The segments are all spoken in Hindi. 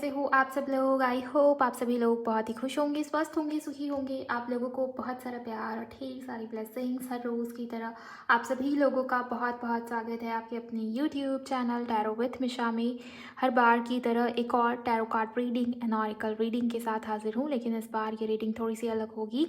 कैसे हो आप सब लोग। आई होप आप सभी लोग बहुत ही खुश होंगे, स्वस्थ होंगे, सुखी होंगे। आप लोगों को बहुत सारा प्यार और ढेर सारी ब्लेसिंग्स हर रोज़ की तरह। आप सभी लोगों का बहुत बहुत स्वागत है आपके अपने यूट्यूब चैनल टैरो विथ मिशा में। हर बार की तरह एक और tarot card reading and oracle reading के साथ हाजिर हूँ, लेकिन इस बार ये रीडिंग थोड़ी सी अलग होगी।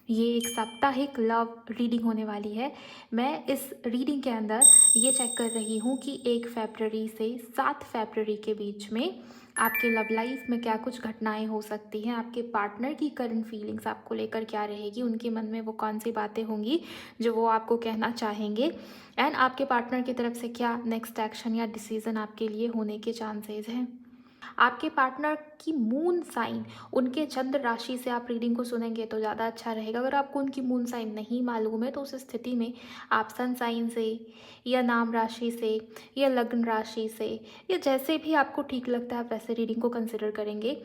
ये एक साप्ताहिक लव रीडिंग होने वाली है। मैं इस रीडिंग के अंदर ये चेक कर रही हूँ कि 1 फरवरी से 7 फरवरी के बीच में आपके लव लाइफ में क्या कुछ घटनाएं हो सकती हैं। आपके पार्टनर की करंट फीलिंग्स आपको लेकर क्या रहेगी, उनके मन में वो कौन सी बातें होंगी जो वो आपको कहना चाहेंगे, एंड आपके पार्टनर की तरफ से क्या नेक्स्ट एक्शन या डिसीजन आपके लिए होने के चांसेस हैं। आपके पार्टनर की मून साइन, उनके चंद्र राशि से आप रीडिंग को सुनेंगे तो ज़्यादा अच्छा रहेगा। अगर आपको उनकी मून साइन नहीं मालूम है तो उस स्थिति में आप सन साइन से या नाम राशि से या लग्न राशि से या जैसे भी आपको ठीक लगता है आप वैसे रीडिंग को कंसिडर करेंगे।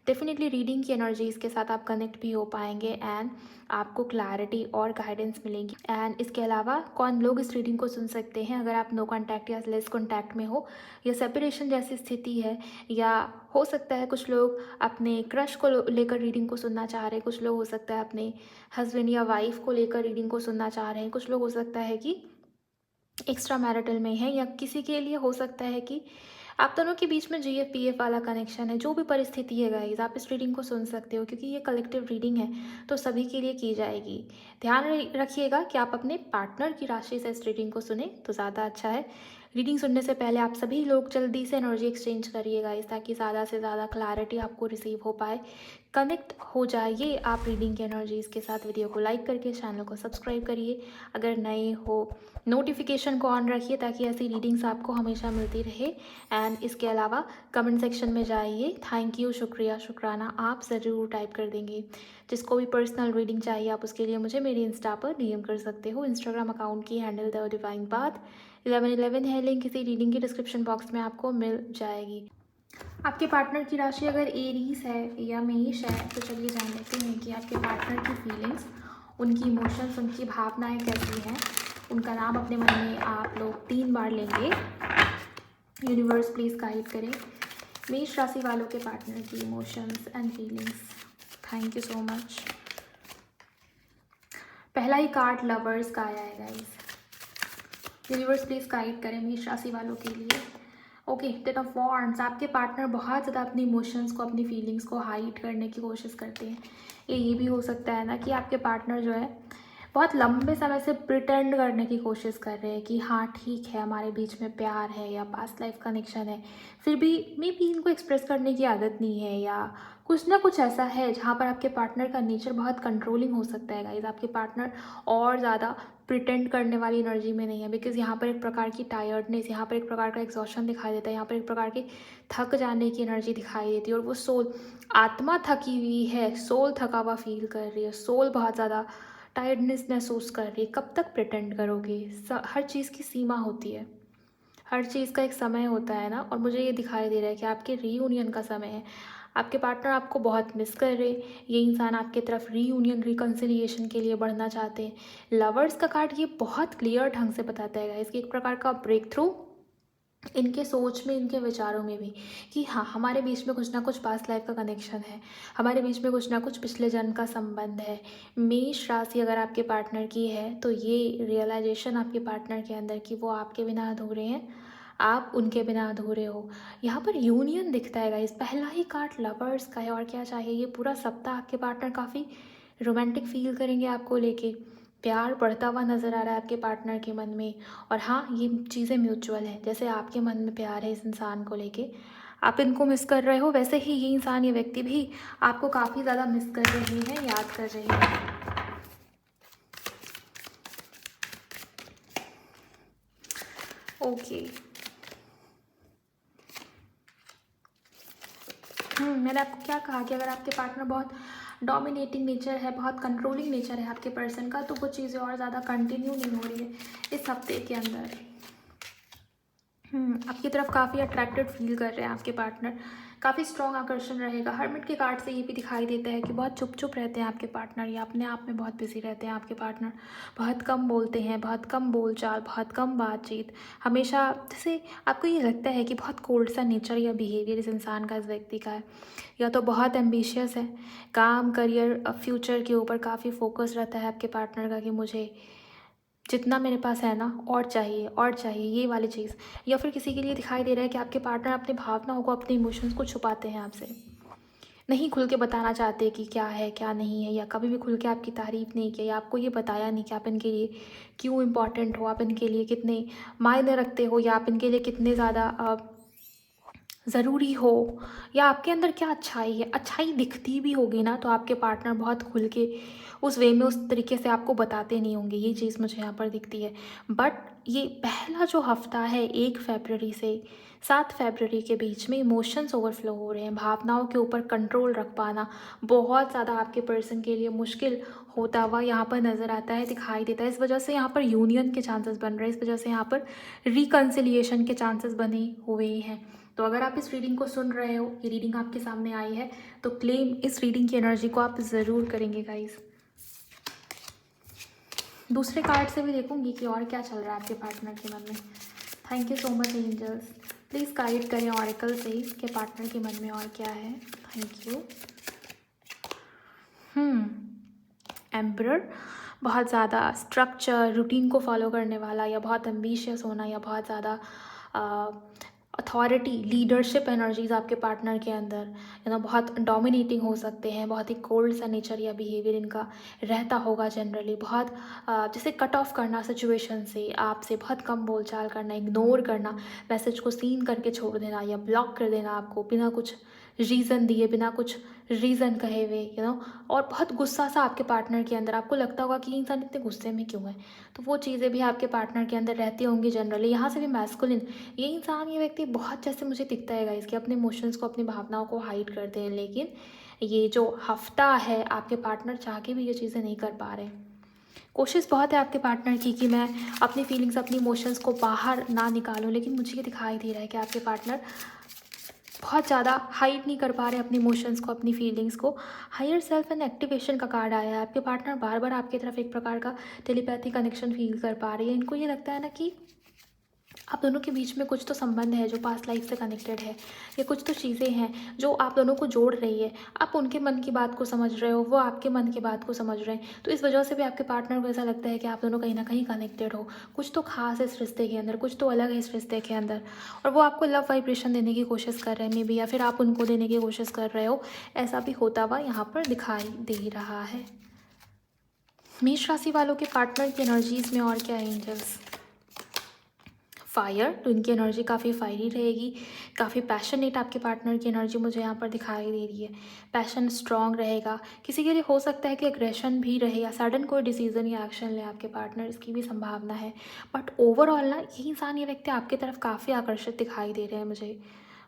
डेफिनेटली रीडिंग की एनर्जीज़ के साथ आप कनेक्ट भी हो पाएंगे एंड आपको क्लैरिटी और गाइडेंस मिलेगी। एंड इसके अलावा कौन लोग इस रीडिंग को सुन सकते हैं, अगर आप नो कॉन्टैक्ट या लेस कॉन्टैक्ट में हो या सेपरेशन जैसी स्थिति है, या हो सकता है कुछ लोग अपने क्रश को लेकर रीडिंग को सुनना चाह रहे हैं, कुछ लोग हो सकता है अपने हस्बैंड या वाइफ को लेकर रीडिंग को सुनना चाह रहे हैं, कुछ लोग हो सकता है कि एक्स्ट्रा मैरिटल में है, या किसी के लिए हो सकता है कि आप दोनों के बीच में जीएफ पीएफ वाला कनेक्शन है। जो भी परिस्थिति है गाइज, आप इस रीडिंग को सुन सकते हो क्योंकि ये कलेक्टिव रीडिंग है तो सभी के लिए की जाएगी। ध्यान रखिएगा कि आप अपने पार्टनर की राशि से इस रीडिंग को सुने तो ज़्यादा अच्छा है। रीडिंग सुनने से पहले आप सभी लोग जल्दी से एनर्जी एक्सचेंज करिएगा इस, ताकि ज़्यादा से ज़्यादा क्लैरिटी आपको रिसीव हो पाए, कनेक्ट हो जाइए आप रीडिंग की एनर्जीज़ के साथ। वीडियो को लाइक करके चैनल को सब्सक्राइब करिए, अगर नए हो नोटिफिकेशन को ऑन रखिए ताकि ऐसी रीडिंग्स आपको हमेशा मिलती रहे। एंड इसके अलावा कमेंट सेक्शन में जाइए, थैंक यू, शुक्रिया, शुक्राना आप ज़रूर टाइप कर देंगे। जिसको भी पर्सनल रीडिंग चाहिए आप उसके लिए मुझे मेरे इंस्टा पर डीएम कर सकते हो। इंस्टाग्राम अकाउंट की हैंडल द डिवाइन बाथ 1111 है, लिंक इसी रीडिंग के डिस्क्रिप्शन बॉक्स में आपको मिल जाएगी। आपके पार्टनर की राशि अगर एरीज है या मेष है तो चलिए जान लेते हैं कि आपके पार्टनर की फीलिंग्स, उनकी इमोशंस, उनकी भावनाएं कैसी हैं। उनका नाम अपने मन में आप लोग 3 बार लेंगे। यूनिवर्स प्लीज़ गाइड करें मेष राशि वालों के पार्टनर की emotions and feelings. Thank you so much. पहला ही कार्ड लवर्स का आया है गाइस। यूनिवर्स प्लीज़ गाइड करें मेष राशि वालों के लिए। Okay, ten of wands. आपके पार्टनर बहुत ज़्यादा अपनी इमोशंस को, अपनी फीलिंग्स को हाइड करने की कोशिश करते हैं। ये भी हो सकता है ना कि आपके पार्टनर जो है बहुत लंबे समय से प्रिटेंड करने की कोशिश कर रहे हैं कि हाँ ठीक है हमारे बीच में प्यार है या पास्ट लाइफ कनेक्शन है, फिर भी मे बी इनको एक्सप्रेस करने की आदत नहीं है, या कुछ ना कुछ ऐसा है जहाँ पर आपके पार्टनर का नेचर बहुत कंट्रोलिंग हो सकता है गाइज। आपके पार्टनर और ज़्यादा प्रिटेंड करने वाली एनर्जी में नहीं है, बिकॉज यहाँ पर एक प्रकार की टायर्डनेस, यहाँ पर एक प्रकार का एग्जॉशन दिखाई देता है, यहाँ पर एक प्रकार की थक जाने की एनर्जी दिखाई देती है। और वो सोल, आत्मा थकी हुई है, सोल थका हुआ फील कर रही है, सोल बहुत ज़्यादा टायर्डनेस महसूस कर रही है। कब तक प्रिटेंड करोगे? हर चीज़ की सीमा होती है, हर चीज़ का एक समय होता है ना। और मुझे ये दिखाई दे रहा है कि आपके रीयूनियन का समय है। आपके पार्टनर आपको बहुत मिस कर रहे, ये इंसान आपके तरफ रीयूनियन, रिकन्सिलिएशन के लिए बढ़ना चाहते हैं। लवर्स का कार्ड ये बहुत क्लियर ढंग से बताता है इसकी एक प्रकार का ब्रेक थ्रू इनके सोच में, इनके विचारों में भी, कि हाँ हमारे बीच में कुछ ना कुछ पास्ट लाइफ का कनेक्शन है, हमारे बीच में कुछ ना कुछ पिछले जन्म का संबंध है। मेष राशि अगर आपके पार्टनर की है तो ये रियलाइजेशन आपके पार्टनर के अंदर कि वो आपके बिना अधूरे हैं, आप उनके बिना अधूरे हो। यहाँ पर यूनियन दिखता है गाइस। पहला ही कार्ड लवर्स का है, और क्या चाहिए। ये पूरा सप्ताह आपके पार्टनर काफ़ी रोमांटिक फील करेंगे आपको लेके, प्यार बढ़ता हुआ नज़र आ रहा है आपके पार्टनर के मन में। और हाँ, ये चीज़ें म्यूचुअल हैं, जैसे आपके मन में प्यार है इस इंसान को लेके, आप इनको मिस कर रहे हो, वैसे ही ये इंसान, ये व्यक्ति भी आपको काफ़ी ज़्यादा मिस कर रहे हैं, याद कर रहे हैं। ओके, मैंने आपको क्या कहा कि अगर आपके पार्टनर बहुत डोमिनेटिंग नेचर है, बहुत कंट्रोलिंग नेचर है आपके पर्सन का, तो वो चीज़ें और ज़्यादा कंटिन्यू नहीं हो रही है इस हफ्ते के अंदर। आपकी तरफ काफ़ी अट्रैक्टेड फील कर रहे हैं आपके पार्टनर, काफ़ी स्ट्रॉन्ग आकर्षण रहेगा। हर्मिट के कार्ड से ये भी दिखाई देता है कि बहुत चुप चुप रहते हैं आपके पार्टनर, या अपने आप में बहुत बिजी रहते हैं आपके पार्टनर। बहुत कम बोलते हैं, बहुत कम बोलचाल, बहुत कम बातचीत। हमेशा जैसे आपको ये लगता है कि बहुत कोल्ड सा नेचर या बिहेवियर इस इंसान का, इस व्यक्ति का है। या तो बहुत एम्बिशियस है, काम, करियर, फ्यूचर के ऊपर काफ़ी फोकस रहता है आपके पार्टनर का कि मुझे जितना मेरे पास है ना और चाहिए ये वाली चीज़। या फिर किसी के लिए दिखाई दे रहा है कि आपके पार्टनर अपनी भावनाओं को, अपने इमोशंस को छुपाते हैं आपसे, नहीं खुल के बताना चाहते कि क्या है क्या नहीं है, या कभी भी खुल के आपकी तारीफ़ नहीं की, या आपको ये बताया नहीं कि आप इनके लिए क्यों इम्पोर्टेंट हो, आप इनके लिए कितने मायने रखते हो, या आप इनके लिए कितने ज़्यादा ज़रूरी हो, या आपके अंदर क्या अच्छाई है। अच्छाई दिखती भी होगी ना तो आपके पार्टनर बहुत खुल के उस वे में, उस तरीके से आपको बताते नहीं होंगे। ये चीज़ मुझे यहाँ पर दिखती है। बट ये पहला जो हफ्ता है 1 फरवरी से 7 फरवरी के बीच में इमोशंस ओवरफ्लो हो रहे हैं। भावनाओं के ऊपर कंट्रोल रख पाना बहुत ज़्यादा आपके पर्सन के लिए मुश्किल होता हुआ यहाँ पर नज़र आता है, दिखाई देता है। इस वजह से यहाँ पर यूनियन के चांसेस बन रहे हैं, इस वजह से यहाँ पर रिकन्सिलिएशन के चांसेस बने हुए हैं। तो अगर आप इस रीडिंग को सुन रहे हो, ये रीडिंग आपके सामने आई है, तो क्लेम इस रीडिंग की एनर्जी को आप ज़रूर करेंगे गाइस। दूसरे कार्ड से भी देखूंगी कि और क्या चल रहा है आपके पार्टनर के मन में। Thank you so much angels, please guide करें ऑरेकल से कि पार्टनर के मन में और क्या है। Thank you. एम्परर, बहुत ज़्यादा स्ट्रक्चर, रूटीन को फॉलो करने वाला, या बहुत एम्बिशियस होना, या बहुत ज़्यादा अथॉरिटी, लीडरशिप एनर्जीज आपके पार्टनर के अंदर, बहुत डोमिनेटिंग हो सकते हैं। बहुत ही कोल्ड सा नेचर या बिहेवियर इनका रहता होगा जनरली। बहुत जैसे कट ऑफ करना सिचुएशन से, आपसे बहुत कम बोलचाल करना, इग्नोर करना, मैसेज को सीन करके छोड़ देना या ब्लॉक कर देना आपको बिना कुछ रीज़न दिए, बिना कुछ रीज़न कहे हुए, और बहुत गुस्सा सा आपके पार्टनर के अंदर। आपको लगता होगा कि इंसान इतने गुस्से में क्यों है। तो वो चीज़ें भी आपके पार्टनर के अंदर रहती होंगी जनरली। यहाँ से भी मैस्कुलिन, ये इंसान, ये व्यक्ति बहुत जैसे मुझे दिखता है गाइस कि अपने इमोशंस को, अपनी भावनाओं को हाइड करते हैं। लेकिन ये जो हफ्ता है आपके पार्टनर चाह के भी ये चीज़ें नहीं कर पा रहे। कोशिश बहुत है आपके पार्टनर की कि मैं अपनी फीलिंग्स, अपनी इमोशंस को बाहर ना निकालूं, लेकिन मुझे ये दिखाई दे रहा है कि आपके पार्टनर बहुत ज़्यादा हाइड नहीं कर पा रहे अपनी इमोशंस को, अपनी फीलिंग्स को। हायर सेल्फ एंड एक्टिवेशन का कार्ड आया है। आपके पार्टनर बार बार आपकी तरफ एक प्रकार का टेलीपैथी कनेक्शन फील कर पा रही है। इनको ये लगता है ना कि आप दोनों के बीच में कुछ तो संबंध है जो पास्ट लाइफ से कनेक्टेड है, या कुछ तो चीज़ें हैं जो आप दोनों को जोड़ रही है। आप उनके मन की बात को समझ रहे हो, वो आपके मन की बात को समझ रहे हैं। तो इस वजह से भी आपके पार्टनर को ऐसा लगता है कि आप दोनों कहीं ना कहीं कनेक्टेड हो। कुछ तो खास है इस रिश्ते के अंदर, कुछ तो अलग है इस रिश्ते के अंदर, और वो आपको लव वाइब्रेशन देने की कोशिश कर रहे हैं मे बी, या फिर आप उनको देने की कोशिश कर रहे हो। ऐसा भी होता हुआ यहाँ पर दिखाई दे रहा है। मेष राशि वालों के पार्टनर की एनर्जीज में और क्या है एंजल्स? फायर, तो इनकी एनर्जी काफ़ी फायरी रहेगी, काफ़ी पैशनेट आपके पार्टनर की एनर्जी मुझे यहाँ पर दिखाई दे रही है। पैशन स्ट्रॉन्ग रहेगा। किसी के लिए हो सकता है कि एग्रेशन भी रहे, या सडन कोई डिसीजन या एक्शन ले आपके पार्टनर, इसकी भी संभावना है। बट ओवरऑल ना, ये इंसान, ये व्यक्ति आपकी तरफ काफ़ी आकर्षित दिखाई दे रहे हैं मुझे।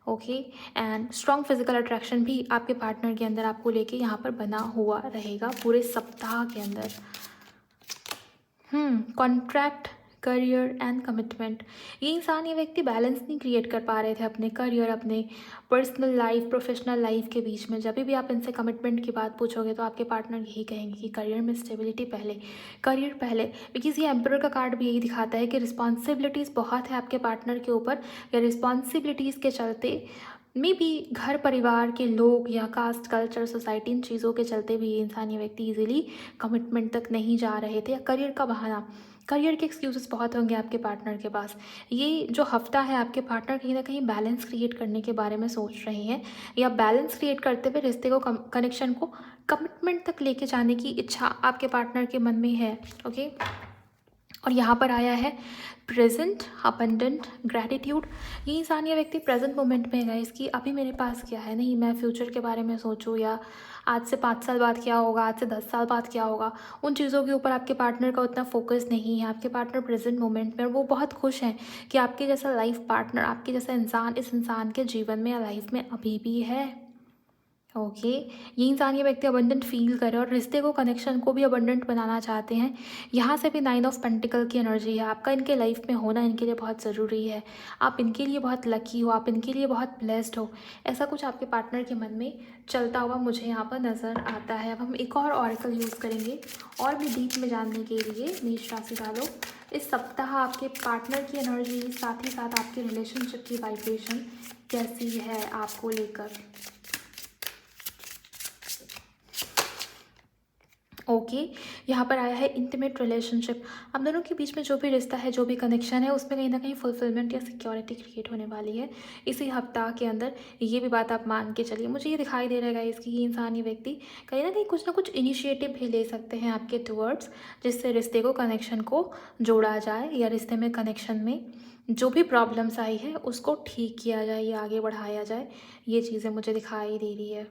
Okay, and strong physical attraction भी आपके पार्टनर के अंदर आपको लेके यहाँ पर बना हुआ रहेगा पूरे सप्ताह के अंदर। कॉन्ट्रैक्ट, करियर एंड कमिटमेंट, ये इंसान, ये व्यक्ति बैलेंस नहीं क्रिएट कर पा रहे थे अपने करियर, अपने पर्सनल लाइफ, प्रोफेशनल लाइफ के बीच में। जब भी आप इनसे कमिटमेंट की बात पूछोगे तो आपके पार्टनर यही कहेंगे कि करियर में स्टेबिलिटी पहले, करियर पहले। बिकॉज ये एम्परर का कार्ड भी यही दिखाता है कि रिस्पॉन्सिबिलिटीज़ बहुत है आपके पार्टनर के ऊपर, या रिस्पॉन्सिबिलिटीज़ के चलते मे भी घर परिवार के लोग या कास्ट, कल्चर, सोसाइटी, इन चीज़ों के चलते भी ये इंसान, ये व्यक्ति इजीली कमिटमेंट तक नहीं जा रहे थे। या करियर का बहाना, करियर के एक्सक्यूजेस बहुत होंगे आपके पार्टनर के पास। ये जो हफ्ता है आपके पार्टनर कहीं ना कहीं बैलेंस क्रिएट करने के बारे में सोच रहे हैं, या बैलेंस क्रिएट करते हुए रिश्ते को, कनेक्शन को कमिटमेंट तक लेके जाने की इच्छा आपके पार्टनर के मन में है। ओके, और यहाँ पर आया है प्रेजेंट, अबंडेंट, ग्रैटिट्यूड। ये इंसान, ये व्यक्ति प्रेजेंट मोमेंट में है इसकी, अभी मेरे पास क्या है, नहीं मैं फ्यूचर के बारे में सोचूं, या आज से 5 साल बाद क्या होगा, आज से 10 साल बाद क्या होगा, उन चीज़ों के ऊपर आपके पार्टनर का उतना फोकस नहीं है। आपके पार्टनर प्रेजेंट मोमेंट में, और वो बहुत खुश हैं कि आपके जैसा लाइफ पार्टनर, आपके जैसा इंसान इस इंसान के जीवन में या लाइफ में अभी भी है। ओके, ये इंसान ये व्यक्ति अबंडेंट फील करे और रिश्ते को कनेक्शन को भी अबंडेंट बनाना चाहते हैं। यहाँ से भी 9 ऑफ पेंटिकल की एनर्जी है। आपका इनके लाइफ में होना इनके लिए बहुत ज़रूरी है। आप इनके लिए बहुत लकी हो, आप इनके लिए बहुत ब्लेस्ड हो, ऐसा कुछ आपके पार्टनर के मन में चलता हुआ मुझे यहाँ पर नज़र आता है। अब हम एक और ऑरेकल यूज़ करेंगे और भी डीप में जानने के लिए। मेष राशि वालों, इस सप्ताह आपके पार्टनर की एनर्जी, साथ ही साथ आपके रिलेशनशिप की वाइब्रेशन कैसी है आपको लेकर। ओके, यहाँ पर आया है इंटीमेट रिलेशनशिप। आप दोनों के बीच में जो भी रिश्ता है, जो भी कनेक्शन है, उसमें कहीं ना कहीं फुलफिलमेंट या सिक्योरिटी क्रिएट होने वाली है इसी हफ्ता के अंदर। ये भी बात आप मान के चलिए। मुझे ये दिखाई दे रहा है इसकी, ये इंसानी व्यक्ति कहीं ना कुछ इनिशिएटिव भी ले सकते हैं आपके टूवर्ड्स, जिससे रिश्ते को, कनेक्शन को जोड़ा जाए या रिश्ते में, कनेक्शन में जो भी प्रॉब्लम्स आई है उसको ठीक किया जाए या आगे बढ़ाया जाए। ये चीज़ें मुझे दिखाई दे रही है।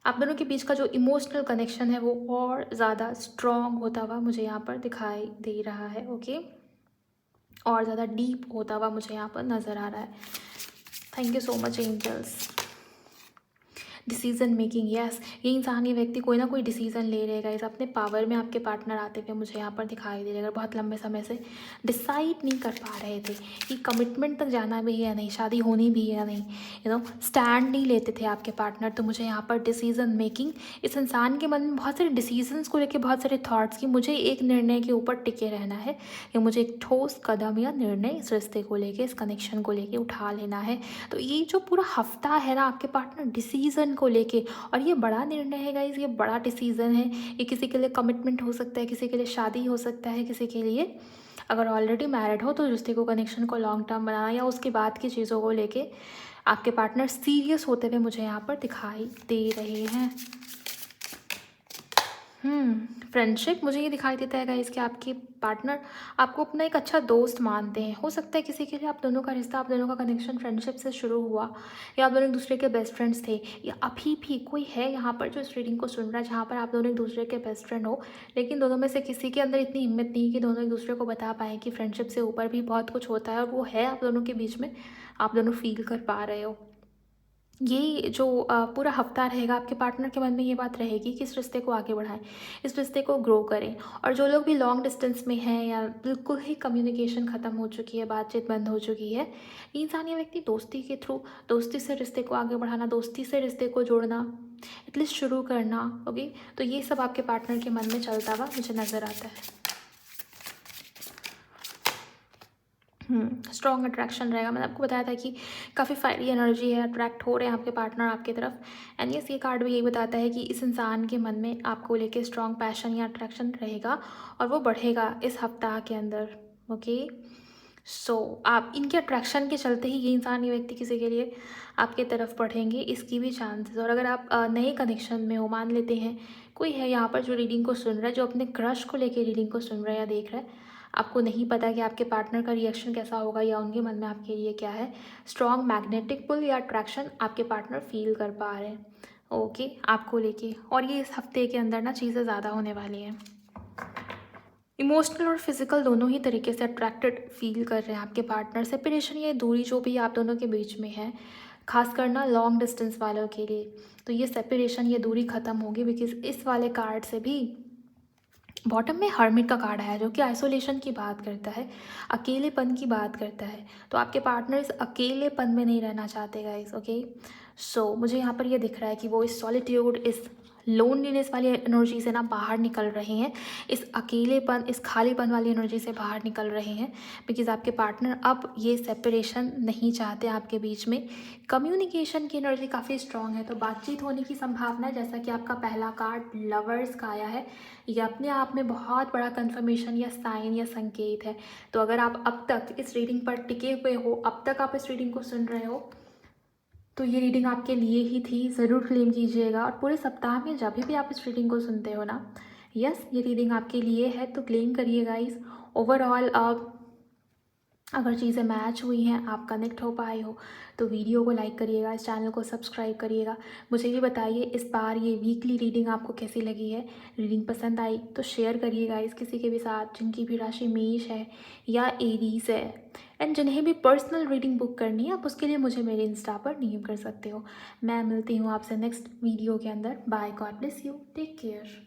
आप दोनों के बीच का जो इमोशनल कनेक्शन है वो और ज़्यादा स्ट्रॉन्ग होता हुआ मुझे यहाँ पर दिखाई दे रहा है। ओके, और ज़्यादा डीप होता हुआ मुझे यहाँ पर नज़र आ रहा है। Thank you so much angels. Decision making, yes, ये इंसान, ये व्यक्ति कोई ना कोई डिसीज़न ले रहेगा। इस अपने पावर में आपके पार्टनर आते हुए मुझे यहाँ पर दिखाई दे रहेगा। बहुत लंबे समय से डिसाइड नहीं कर पा रहे थे कि कमिटमेंट तक जाना भी है या नहीं, शादी होनी भी है या नहीं, स्टैंड नहीं लेते थे आपके पार्टनर। तो मुझे यहाँ पर डिसीज़न मेकिंग, इस इंसान के मन में बहुत सारे डिसीजंस को लेकर बहुत सारे थॉट्स कि मुझे एक निर्णय के ऊपर टिके रहना है, या मुझे एक ठोस कदम या निर्णय इस रिश्ते को लेके, इस कनेक्शन को लेके उठा लेना है। तो ये जो पूरा हफ्ता है ना आपके पार्टनर डिसीज़न को लेके, और ये बड़ा निर्णय है गाइज, ये बड़ा डिसीज़न है। ये किसी के लिए कमिटमेंट हो सकता है, किसी के लिए शादी हो सकता है, किसी के लिए अगर ऑलरेडी मैरिड हो तो रिश्ते को, कनेक्शन को लॉन्ग टर्म बनाना, या उसके बाद की चीज़ों को लेके आपके पार्टनर सीरियस होते हुए मुझे यहाँ पर दिखाई दे रहे हैं। फ्रेंडशिप, मुझे ये दिखाई देता है गाइस कि आपके पार्टनर आपको अपना एक अच्छा दोस्त मानते हैं। हो सकता है किसी के लिए आप दोनों का रिश्ता, आप दोनों का कनेक्शन फ्रेंडशिप से शुरू हुआ, या आप दोनों एक दूसरे के बेस्ट फ्रेंड्स थे, या अभी भी कोई है यहाँ पर जो इस रीडिंग को सुन रहा है जहाँ पर आप दोनों एक दूसरे के बेस्ट फ्रेंड हो, लेकिन दोनों में से किसी के अंदर इतनी हिम्मत नहीं कि दोनों एक दूसरे को बता पाएँ कि फ्रेंडशिप से ऊपर भी बहुत कुछ होता है, और वो है आप दोनों के बीच में, आप दोनों फील कर पा रहे हो। ये जो पूरा हफ्ता रहेगा आपके पार्टनर के मन में ये बात रहेगी कि इस रिश्ते को आगे बढ़ाएं, इस रिश्ते को ग्रो करें। और जो लोग भी लॉन्ग डिस्टेंस में हैं या बिल्कुल ही कम्युनिकेशन ख़त्म हो चुकी है, बातचीत बंद हो चुकी है, ये इंसान, ये व्यक्ति दोस्ती के थ्रू, दोस्ती से रिश्ते को आगे बढ़ाना, दोस्ती से रिश्ते को जोड़ना, एटलीस्ट शुरू करना। ओके, तो ये सब आपके पार्टनर के मन में चलता हुआ मुझे नज़र आता है। स्ट्रॉन्ग अट्रैक्शन रहेगा। मैंने आपको बताया था कि काफ़ी फायरी एनर्जी है, अट्रैक्ट हो रहे हैं आपके पार्टनर आपकी तरफ। एंड यस, ये कार्ड भी यही बताता है कि इस इंसान के मन में आपको लेके स्ट्रॉन्ग पैशन या अट्रैक्शन रहेगा, और वो बढ़ेगा इस हफ्ताह के अंदर। ओके, सो आप इनके अट्रैक्शन के चलते ही ये इंसान, ये व्यक्ति किसी के लिए आपके तरफ बढ़ेंगे, इसकी भी चांसेस। और अगर आप नए कनेक्शन में हो, मान लेते हैं कोई है यहाँ पर जो रीडिंग को सुन रहा है, जो अपने क्रश को लेके रीडिंग को सुन रहा है या देख रहा है, आपको नहीं पता कि आपके पार्टनर का रिएक्शन कैसा होगा या उनके मन में आपके लिए क्या है, स्ट्रॉन्ग मैग्नेटिक पुल या अट्रैक्शन आपके पार्टनर फील कर पा रहे हैं। ओके, आपको लेके, और ये इस हफ्ते के अंदर ना चीज़ें ज़्यादा होने वाली हैं। इमोशनल और फिजिकल दोनों ही तरीके से अट्रैक्टेड फील कर रहे हैं आपके पार्टनर। सेपरेशन, ये दूरी जो भी आप दोनों के बीच में है, खास करना लॉन्ग डिस्टेंस वालों के लिए, तो ये सेपरेशन, ये दूरी ख़त्म होगी। बिकॉज इस वाले कार्ड से भी बॉटम में हर्मिट का कार्ड है जो कि आइसोलेशन की बात करता है, अकेलेपन की बात करता है। तो आपके पार्टनर इस अकेलेपन में नहीं रहना चाहते गाइस। ओके, सो मुझे यहाँ पर ये दिख रहा है कि वो इस सॉलिट्यूड, इस लोनलीनेस वाली एनर्जी से ना बाहर निकल रहे हैं, इस अकेलेपन, इस खालीपन वाली एनर्जी से बाहर निकल रहे हैं। बिकॉज आपके पार्टनर अब ये सेपरेशन नहीं चाहते आपके बीच में। कम्युनिकेशन की एनर्जी काफ़ी स्ट्रॉन्ग है, तो बातचीत होने की संभावना है। जैसा कि आपका पहला कार्ड लवर्स का आया है, ये अपने आप में बहुत बड़ा कंफर्मेशन या साइन या संकेत है। तो अगर आप अब तक इस रीडिंग पर टिके हुए हो, अब तक आप इस रीडिंग को सुन रहे हो, तो ये रीडिंग आपके लिए ही थी, ज़रूर क्लेम कीजिएगा। और पूरे सप्ताह में जब भी आप इस रीडिंग को सुनते हो ना, यस, ये रीडिंग आपके लिए है, तो क्लेम करिएगा। इस ओवरऑल अगर चीज़ें मैच हुई हैं, आप कनेक्ट हो पाए हो, तो वीडियो को लाइक करिएगा, इस चैनल को सब्सक्राइब करिएगा। मुझे ये बताइए इस बार ये वीकली रीडिंग आपको कैसी लगी है? रीडिंग पसंद आई तो शेयर करिए गाइस किसी के भी साथ जिनकी भी राशि मेष है या एरीज़ है। एंड जिन्हें भी पर्सनल रीडिंग बुक करनी है, आप उसके लिए मुझे मेरे इंस्टा पर डीएम कर सकते हो। मैं मिलती हूँ आपसे नेक्स्ट वीडियो के अंदर। Bye, God bless you, take care.